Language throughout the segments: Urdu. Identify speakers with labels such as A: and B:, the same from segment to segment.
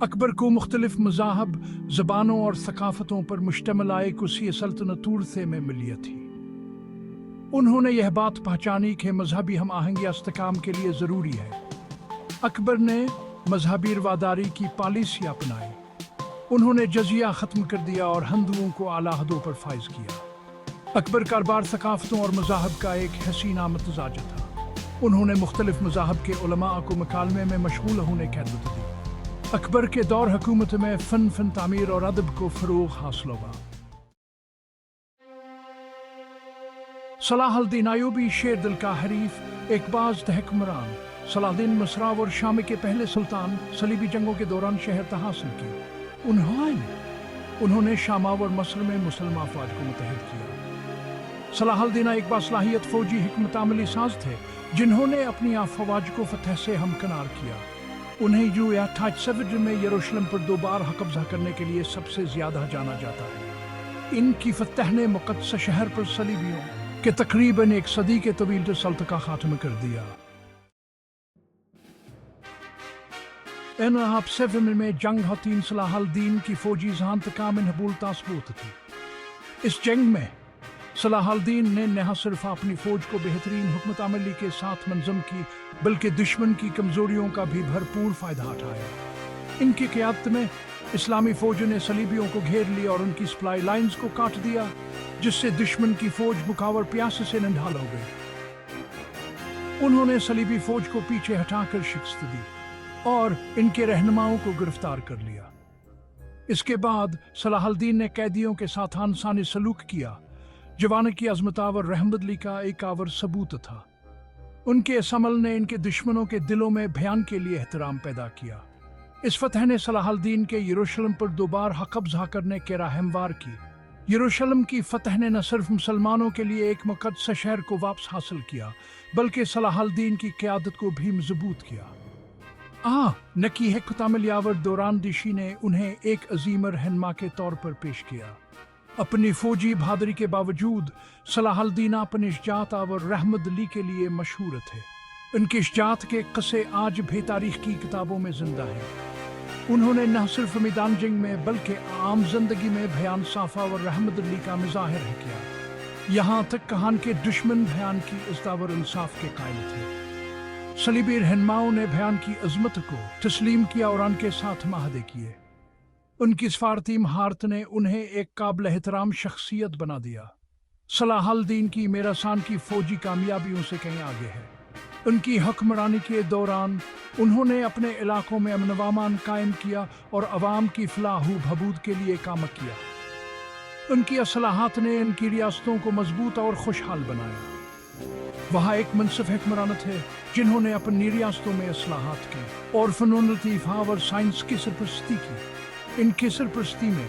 A: اکبر کو مختلف مذاہب، زبانوں اور ثقافتوں پر مشتمل ایک وسیع سلطنت عرصے میں ملی تھی۔ انہوں نے یہ بات پہچانی کہ مذہبی ہم آہنگی استحکام کے لیے ضروری ہے۔ اکبر نے مذہبی رواداری کی پالیسی اپنائی۔ انہوں نے جزیہ ختم کر دیا اور ہندوؤں کو اعلیٰ عہدوں پر فائز کیا۔ اکبر کاربار ثقافتوں اور مذاہب کا ایک حسین متزاج تھا۔ انہوں نے مختلف مذاہب کے علماء کو مکالمے میں مشغول ہونے کی ہدایت دی۔ اکبر کے دور حکومت میں فن تعمیر اور ادب کو فروغ حاصل ہوا۔ صلاح الدین ایوبی شیر دل کا حریف، ایک باز حکمران۔ صلاح الدین مصر اور شام کے پہلے سلطان، صلیبی جنگوں کے دوران شہرت حاصل کی۔ انہوں نے شام اور مصر میں مسلم افواج کو متحد کیا۔ صلاح الدین ایک باصلاحیت فوجی حکمت عملی ساز تھے جنہوں نے اپنی افواج کو فتح سے ہمکنار کیا۔ انہیں جو 28 میں یروشلم پر دوبارہ قبضہ کرنے کے لیے سب سے زیادہ جانا جاتا ہے۔ ان کی فتح نے مقدس شہر پر صلیبیوں کے تقریباً ایک صدی کے طویل تسلط کا خاتمہ کر دیا۔ 7 میں جنگ ہوتی صلاح الدین کی فوجی ذہانت کا منحبول ثبوت تھی۔ اس جنگ میں صلاح الدین نے نہ صرف اپنی فوج کو بہترین حکمت عملی کے ساتھ منظم کی بلکہ دشمن کی کمزوریوں کا بھی بھرپور فائدہ اٹھایا۔ ان کی قیادت میں اسلامی فوجوں نے صلیبیوں کو گھیر لیا اور ان کی سپلائی لائنز کو کاٹ دیا، جس سے دشمن کی فوج بکاور پیاسے سے نڈھال ہو گئی۔ انہوں نے صلیبی فوج کو پیچھے ہٹا کر شکست دی اور ان کے رہنماؤں کو گرفتار کر لیا۔ اس کے بعد صلاح الدین نے قیدیوں کے ساتھ انسانی سلوک کیا، جوان کی عظمت اور رحمدلی کا ایک اور ثبوت تھا۔ ان کے اس عمل نے ان کے دشمنوں کے دلوں میں بھیان کے لیے احترام پیدا کیا۔ اس فتح نے صلاح الدین کے یروشلم پر دوبارہ قبضہ کرنے کی راہ ہموار کی۔ یروشلم کی فتح نے نہ صرف مسلمانوں کے لیے ایک مقدس شہر کو واپس حاصل کیا بلکہ صلاح الدین کی قیادت کو بھی مضبوط کیا۔ نکی حکمت عملی آور دوران دیشی نے انہیں ایک عظیم رہنما کے طور پر پیش کیا۔ اپنی فوجی بہادری کے باوجود صلاح الدین اپنی شجاعت اور رحمدلی کے لیے مشہور تھے۔ ان کی شجاعت کے قصے آج بھی تاریخ کی کتابوں میں زندہ ہیں۔ انہوں نے نہ صرف میدان جنگ میں بلکہ عام زندگی میں بیان صافہ اور رحمدلی کا مظاہر کیا، یہاں تک کہان کے دشمن بیان کی عزت اور انصاف کے قائل تھے۔ صلیبی رہنماؤں نے بیان کی عظمت کو تسلیم کیا اور ان کے ساتھ معاہدے کیے۔ ان کی سفارتی مہارت نے انہیں ایک قابل احترام شخصیت بنا دیا۔ صلاح الدین کی میراسان کی فوجی کامیابیوں سے کہیں آگے ہے۔ ان کی حکمرانی کے دوران انہوں نے اپنے علاقوں میں امن و امان قائم کیا اور عوام کی فلاح و بہبود کے لیے کام کیا۔ ان کی اصلاحات نے ان کی ریاستوں کو مضبوط اور خوشحال بنایا۔ وہاں ایک منصف حکمران تھے جنہوں نے اپنی ریاستوں میں اصلاحات کی اور فنون لطیفہ اور سائنس کی سرپرستی کی۔ ان کی سرپرستی میں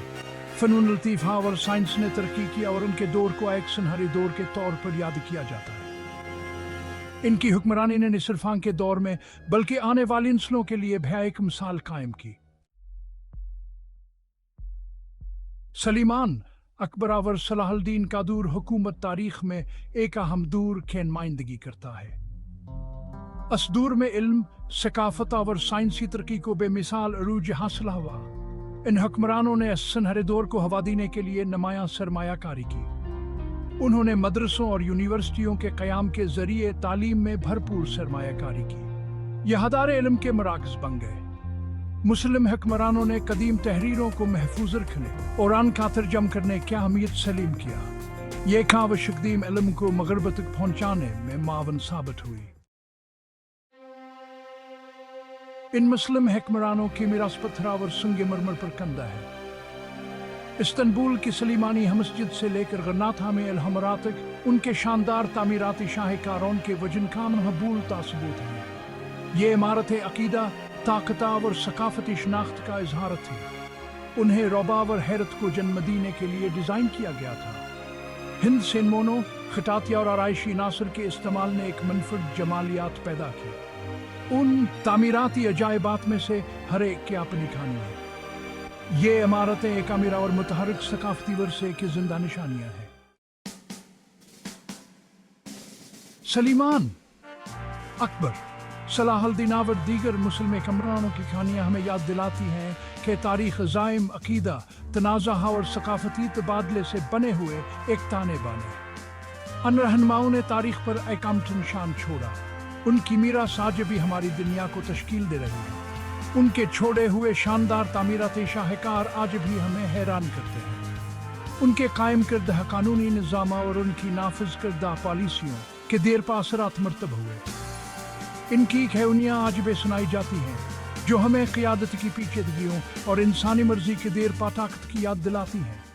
A: فنون لطیفہ اور سائنس نے ترقی کی اور ان کے دور کو ایک سنہری دور کے طور پر یاد کیا جاتا ہے۔ ان کی حکمرانی نے نہ صرف ان کے دور میں بلکہ آنے والی نسلوں کے لیے بھی ایک مثال قائم کی۔ سلیمان، اکبر اور صلاح الدین کا دور حکومت تاریخ میں ایک اہم دور کی نمائندگی کرتا ہے۔ اس دور میں علم، ثقافت اور سائنسی ترقی کو بے مثال عروج حاصل ہوا۔ ان حکمرانوں نے اس سنہرے دور کو ہوا دینے کے لیے نمایاں سرمایہ کاری کی۔ انہوں نے مدرسوں اور یونیورسٹیوں کے قیام کے ذریعے تعلیم میں بھرپور سرمایہ کاری کی۔ یہ ادارے علم کے مراکز بن گئے۔ مسلم حکمرانوں نے قدیم تحریروں کو محفوظ رکھنے اور ان کا ترجمہ کرنے کی اہمیت سلیم کیا۔ یہ کاوش قدیم علم کو مغرب تک پہنچانے میں معاون ثابت ہوئی۔ ان مسلم حکمرانوں کی میراث پتھر اور سنگ مرمر پر کندہ ہے۔ استنبول کی سلیمانی مسجد سے لے کر غرناطہ میں الحمرا تک ان کے شاندار تعمیراتی شاہکاروں کے وجن کا مقبول ثبوت ہے۔ یہ عمارتیں عقیدہ، طاقت اور ثقافتی شناخت کا اظہار تھی۔ انہیں رعب اور حیرت کو جنم دینے کے لیے ڈیزائن کیا گیا تھا۔ ہند سے مونو، خطاطی اور آرائشی عناصر کے استعمال نے ایک منفرد جمالیات پیدا کی۔ ان تعمیراتی عجائبات میں سے ہر ایک کی اپنی کہانی ہے۔ یہ عمارتیں ایک امیر اور متحرک ثقافتی ورثے کی زندہ نشانیاں ہیں۔ سلیمان، اکبر صلاح الدین اور دیگر مسلم حکمرانوں کی کہانیاں ہمیں یاد دلاتی ہیں کہ تاریخ عزائم، عقیدہ، تنازع اور ثقافتی تبادلے سے بنے ہوئے ایک تانے بانے۔ ان رہنماؤں نے تاریخ پر ایک امٹ نشان چھوڑا، ان کی میراث آج بھی ہماری دنیا کو تشکیل دے رہی ہے۔ ان کے چھوڑے ہوئے شاندار تعمیراتی شاہکار آج بھی ہمیں حیران کرتے ہیں۔ ان کے قائم کردہ قانونی نظام اور ان کی نافذ کردہ پالیسیوں کے دیر پا اثرات مرتب ہوئے۔ ان کی کہانیاں آج بھی سنائی جاتی ہیں جو ہمیں قیادت کی پیچیدگیوں اور انسانی مرضی کے دیر پا طاقت کی یاد دلاتی ہیں۔